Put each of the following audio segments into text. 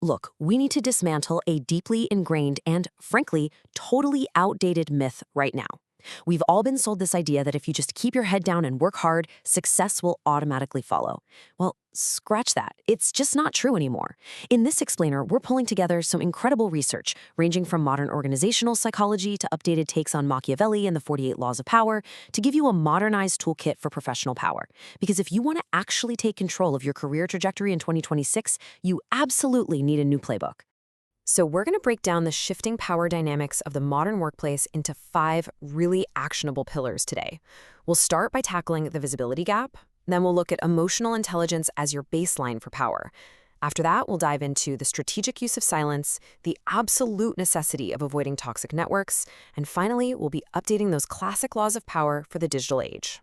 Look, we need to dismantle a deeply ingrained and, frankly, totally outdated myth right now. We've all been sold this idea that if you just keep your head down and work hard, success will automatically follow. Well, scratch that. It's just not true anymore. In this explainer, we're pulling together some incredible research, ranging from modern organizational psychology to updated takes on Machiavelli and the 48 Laws of Power, to give you a modernized toolkit for professional power. Because if you want to actually take control of your career trajectory in 2026, you absolutely need a new playbook. So we're going to break down the shifting power dynamics of the modern workplace into 5 really actionable pillars today. We'll start by tackling the visibility gap. Then we'll look at emotional intelligence as your baseline for power. After that, we'll dive into the strategic use of silence, the absolute necessity of avoiding toxic networks, and finally, we'll be updating those classic laws of power for the digital age.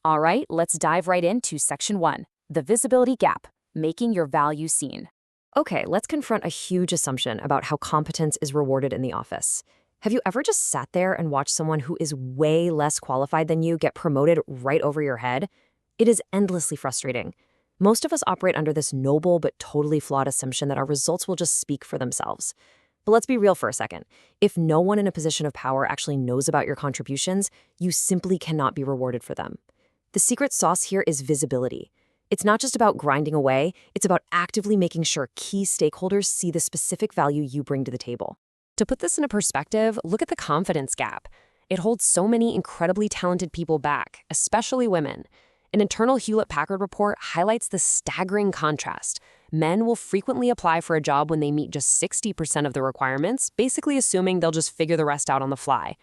All right, let's dive right into Section 1, the visibility gap, making your value seen. Okay, let's confront a huge assumption about how competence is rewarded in the office. Have you ever just sat there and watched someone who is way less qualified than you get promoted right over your head? It is endlessly frustrating. Most of us operate under this noble but totally flawed assumption that our results will just speak for themselves. But let's be real for a second. If no one in a position of power actually knows about your contributions, you simply cannot be rewarded for them. The secret sauce here is visibility. It's not just about grinding away, it's about actively making sure key stakeholders see the specific value you bring to the table. To put this into perspective, look at the confidence gap. It holds so many incredibly talented people back, especially women. An internal Hewlett-Packard report highlights the staggering contrast. Men will frequently apply for a job when they meet just 60% of the requirements, basically assuming they'll just figure the rest out on the fly.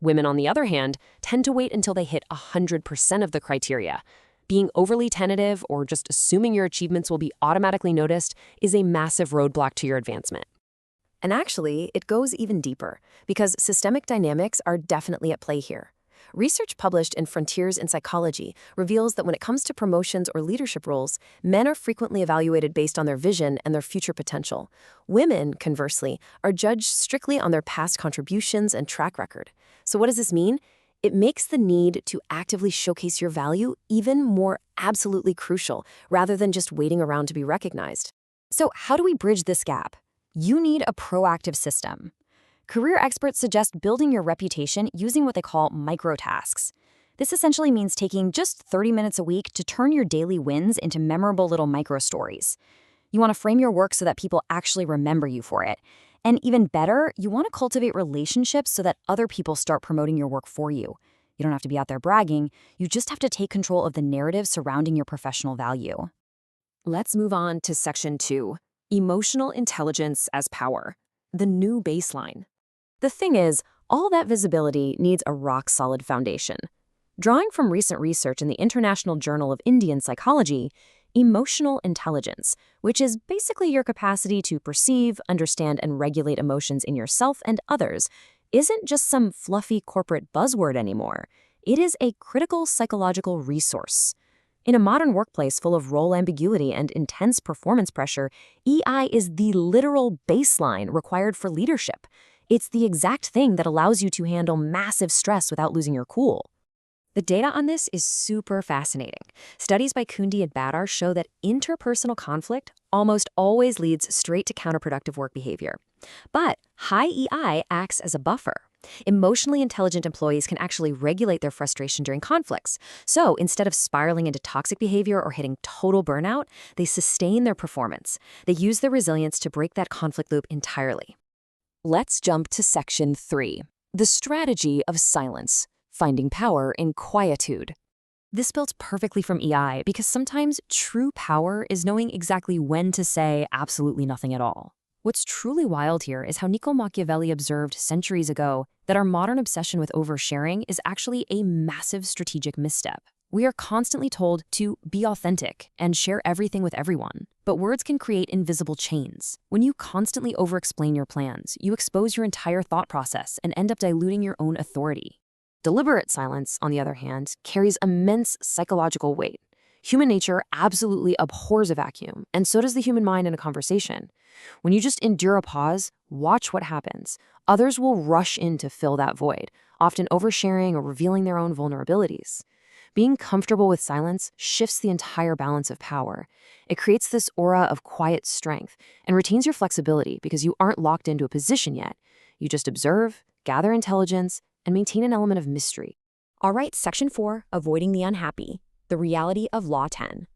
Women, on the other hand, tend to wait until they hit 100% of the criteria. Being overly tentative or just assuming your achievements will be automatically noticed is a massive roadblock to your advancement. And actually, it goes even deeper, because systemic dynamics are definitely at play here. Research published in Frontiers in Psychology reveals that when it comes to promotions or leadership roles, men are frequently evaluated based on their vision and their future potential. Women, conversely, are judged strictly on their past contributions and track record. So what does this mean? It makes the need to actively showcase your value even more absolutely crucial, rather than just waiting around to be recognized. So how do we bridge this gap? You need a proactive system. Career experts suggest building your reputation using what they call microtasks. This essentially means taking just 30 minutes a week to turn your daily wins into memorable little micro-stories. You want to frame your work so that people actually remember you for it. And even better, you want to cultivate relationships so that other people start promoting your work for you. You don't have to be out there bragging, you just have to take control of the narrative surrounding your professional value. Let's move on to Section 2, emotional intelligence as power, the new baseline. The thing is, all that visibility needs a rock-solid foundation. Drawing from recent research in the International Journal of Indian Psychology, emotional intelligence, which is basically your capacity to perceive, understand, and regulate emotions in yourself and others, isn't just some fluffy corporate buzzword anymore. It is a critical psychological resource. In a modern workplace full of role ambiguity and intense performance pressure, EI is the literal baseline required for leadership. It's the exact thing that allows you to handle massive stress without losing your cool. The data on this is super fascinating. Studies by Kundi and Badar show that interpersonal conflict almost always leads straight to counterproductive work behavior. But high EI acts as a buffer. Emotionally intelligent employees can actually regulate their frustration during conflicts. So instead of spiraling into toxic behavior or hitting total burnout, they sustain their performance. They use their resilience to break that conflict loop entirely. Let's jump to Section 3, the strategy of silence. Finding power in quietude. This builds perfectly from EI because sometimes true power is knowing exactly when to say absolutely nothing at all. What's truly wild here is how Niccolo Machiavelli observed centuries ago that our modern obsession with oversharing is actually a massive strategic misstep. We are constantly told to be authentic and share everything with everyone, but words can create invisible chains. When you constantly over-explain your plans, you expose your entire thought process and end up diluting your own authority. Deliberate silence, on the other hand, carries immense psychological weight. Human nature absolutely abhors a vacuum, and so does the human mind in a conversation. When you just endure a pause, watch what happens. Others will rush in to fill that void, often oversharing or revealing their own vulnerabilities. Being comfortable with silence shifts the entire balance of power. It creates this aura of quiet strength and retains your flexibility because you aren't locked into a position yet. You just observe, gather intelligence, and maintain an element of mystery. All right, Section 4, Avoiding the Unhappy, the Reality of Law 10.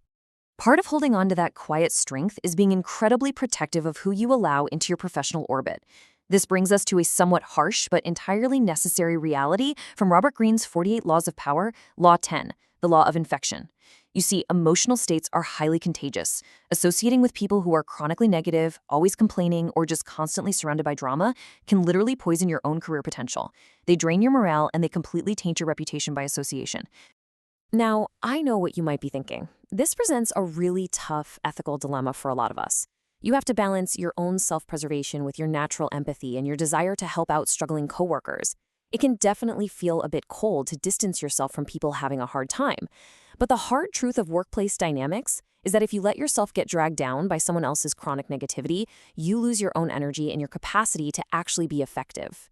Part of holding on to that quiet strength is being incredibly protective of who you allow into your professional orbit. This brings us to a somewhat harsh but entirely necessary reality from Robert Greene's 48 Laws of Power, Law 10, the law of infection. You see, emotional states are highly contagious. Associating with people who are chronically negative, always complaining, or just constantly surrounded by drama can literally poison your own career potential. They drain your morale and they completely taint your reputation by association. Now, I know what you might be thinking. This presents a really tough ethical dilemma for a lot of us. You have to balance your own self-preservation with your natural empathy and your desire to help out struggling coworkers. It can definitely feel a bit cold to distance yourself from people having a hard time. But the hard truth of workplace dynamics is that if you let yourself get dragged down by someone else's chronic negativity, you lose your own energy and your capacity to actually be effective.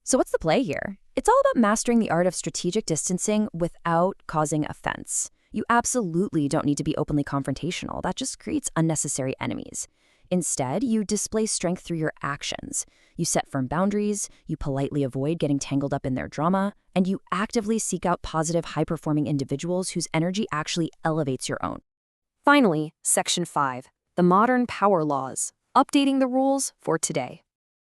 So what's the play here? It's all about mastering the art of strategic distancing without causing offense. You absolutely don't need to be openly confrontational. That just creates unnecessary enemies. Instead, you display strength through your actions. You set firm boundaries, you politely avoid getting tangled up in their drama, and you actively seek out positive, high-performing individuals whose energy actually elevates your own. Finally, Section 5, the modern power laws, updating the rules for today.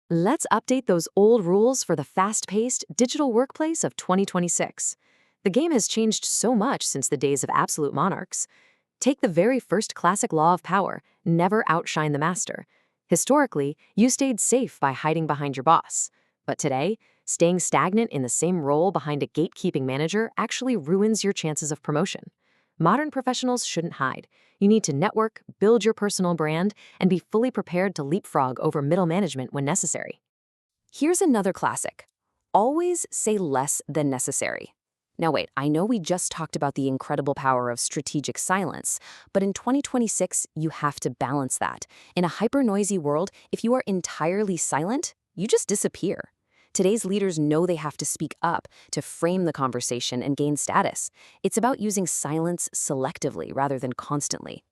Let's update those old rules for the fast-paced digital workplace of 2026. The game has changed so much since the days of absolute monarchs. Take the very first classic law of power, never outshine the master. Historically, you stayed safe by hiding behind your boss. But today, staying stagnant in the same role behind a gatekeeping manager actually ruins your chances of promotion. Modern professionals shouldn't hide. You need to network, build your personal brand, and be fully prepared to leapfrog over middle management when necessary. Here's another classic. Always say less than necessary. Now wait, I know we just talked about the incredible power of strategic silence, but in 2026, you have to balance that. In a hyper-noisy world, if you are entirely silent, you just disappear. Today's leaders know they have to speak up to frame the conversation and gain status. It's about using silence selectively rather than constantly.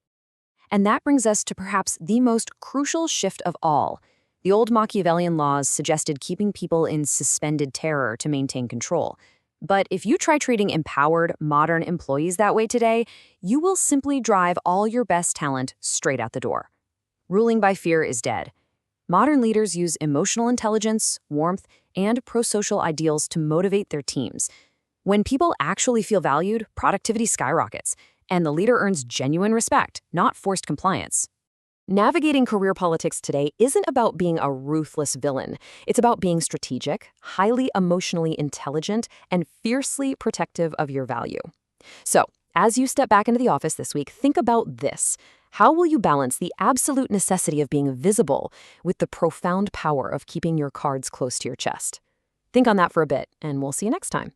And that brings us to perhaps the most crucial shift of all. The old Machiavellian laws suggested keeping people in suspended terror to maintain control. But if you try treating empowered, modern employees that way today, you will simply drive all your best talent straight out the door. Ruling by fear is dead. Modern leaders use emotional intelligence, warmth, and pro-social ideals to motivate their teams. When people actually feel valued, productivity skyrockets, and the leader earns genuine respect, not forced compliance. Navigating career politics today isn't about being a ruthless villain. It's about being strategic, highly emotionally intelligent, and fiercely protective of your value. So, as you step back into the office this week, think about this. How will you balance the absolute necessity of being visible with the profound power of keeping your cards close to your chest? Think on that for a bit, and we'll see you next time.